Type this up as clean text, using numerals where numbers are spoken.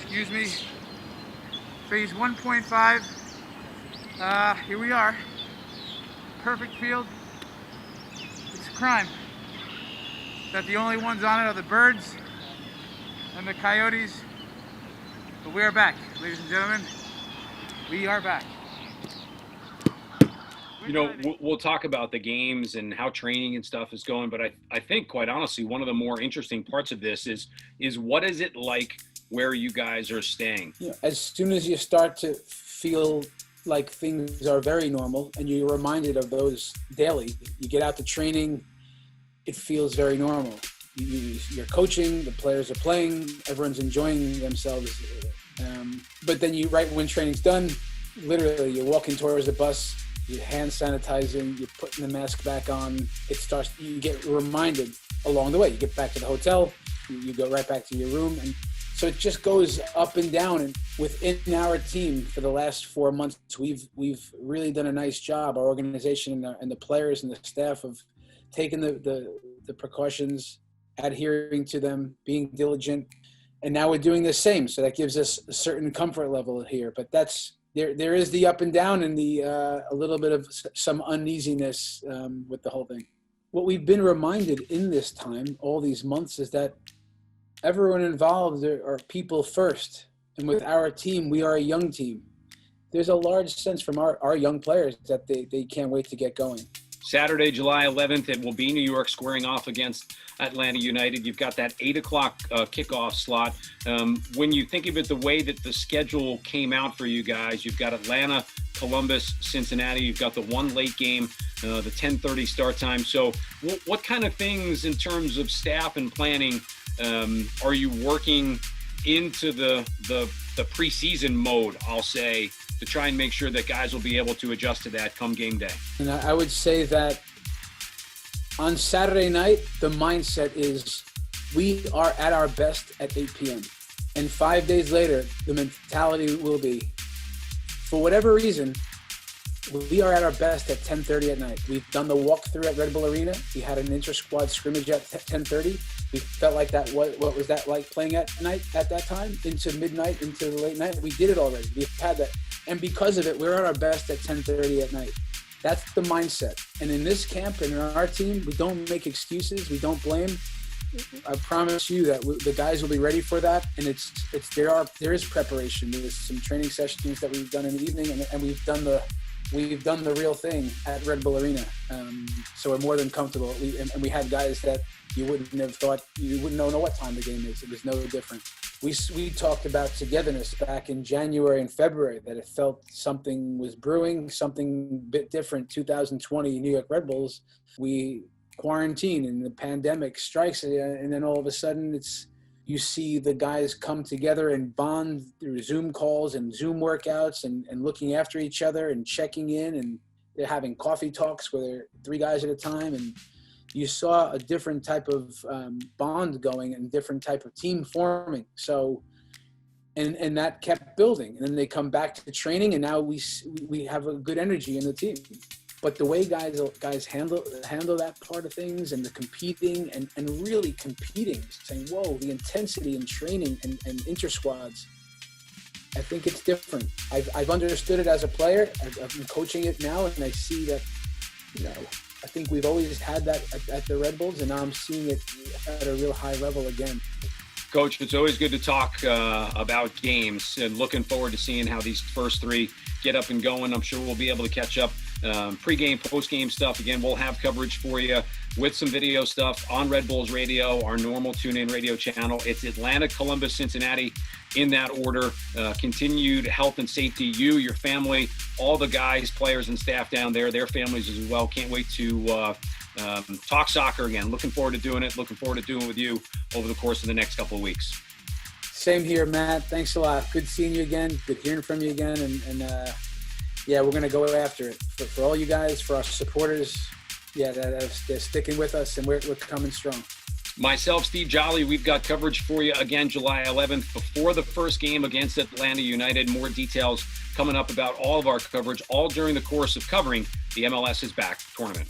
excuse me, phase 1.5. Here we are. Perfect field. It's a crime that the only ones on it are the birds and the coyotes. But we are back, ladies and gentlemen. We are back. We'll talk about the games and how training and stuff is going, but I think, quite honestly, one of the more interesting parts of this is what is it like where you guys are staying? As soon as you start to feel like things are very normal and you're reminded of those daily, you get out to training, it feels very normal. You're coaching, the players are playing, everyone's enjoying themselves. But then right when training's done, literally you're walking towards the bus, you're hand sanitizing, you're putting the mask back on. You get reminded along the way. You get back to the hotel, you go right back to your room. And so it just goes up and down. And within our team for the last 4 months, we've really done a nice job, our organization and the players and the staff, of taking the precautions, adhering to them, being diligent. And now we're doing the same. So that gives us a certain comfort level here. But there is the up and down and the a little bit of some uneasiness with the whole thing. What we've been reminded in this time, all these months, is that everyone involved are people first. And with our team, we are a young team. There's a large sense from our young players that they can't wait to get going. Saturday, July 11th, it will be New York squaring off against Atlanta United. You've got that 8 o'clock kickoff slot. When you think of it, the way that the schedule came out for you guys, you've got Atlanta, Columbus, Cincinnati. You've got the one late game, the 10:30 start time. So what kind of things in terms of staff and planning are you working into the preseason mode, I'll say, to try and make sure that guys will be able to adjust to that come game day? And I would say that on Saturday night, the mindset is we are at our best at 8 p.m. And 5 days later, the mentality will be, for whatever reason, we are at our best at 10:30 at night. We've done the walkthrough at Red Bull Arena. We had an inter-squad scrimmage at 10:30. We felt like that. What was that like playing at night at that time, into midnight, into the late night? We did it already. We've had that. And because of it, we're at our best at 10:30 at night. That's the mindset. And in this camp and in our team, we don't make excuses. We don't blame. I promise you that the guys will be ready for that. And there is preparation. There's some training sessions that we've done in the evening, and we've done the real thing at Red Bull Arena. So we're more than comfortable. And we had guys that you wouldn't have thought, you wouldn't know what time the game is. It was no different. We talked about togetherness back in January and February, that it felt something was brewing, something a bit different. 2020 New York Red Bulls, we quarantine and the pandemic strikes, and then all of a sudden you see the guys come together and bond through Zoom calls and Zoom workouts and looking after each other and checking in, and they're having coffee talks where they're 3 guys at a time, and you saw a different type of bond going and different type of team forming. So, and that kept building. And then they come back to training, and now we have a good energy in the team. But the way guys handle that part of things, and the competing and really competing, saying, whoa, the intensity in training and inter-squads, I think it's different. I've understood it as a player. I've been coaching it now, and I see that, I think we've always had that at the Red Bulls, and now I'm seeing it at a real high level again. Coach, it's always good to talk about games, and looking forward to seeing how these first 3 get up and going. I'm sure we'll be able to catch up. Pre-game, post-game stuff. Again, we'll have coverage for you with some video stuff on Red Bulls Radio, our normal tune-in radio channel. It's Atlanta, Columbus, Cincinnati in that order. Continued health and safety, you, your family, all the guys, players, and staff down there, their families as well. Can't wait to talk soccer again. Looking forward to doing it. Looking forward to doing it with you over the course of the next couple of weeks. Same here, Matt. Thanks a lot. Good seeing you again. Good hearing from you again. And yeah, we're going to go after it. For all you guys, for our supporters, yeah, they're sticking with us, and we're coming strong. Myself, Steve Jolly, we've got coverage for you again July 11th before the first game against Atlanta United. More details coming up about all of our coverage, all during the course of covering the MLS is Back tournament.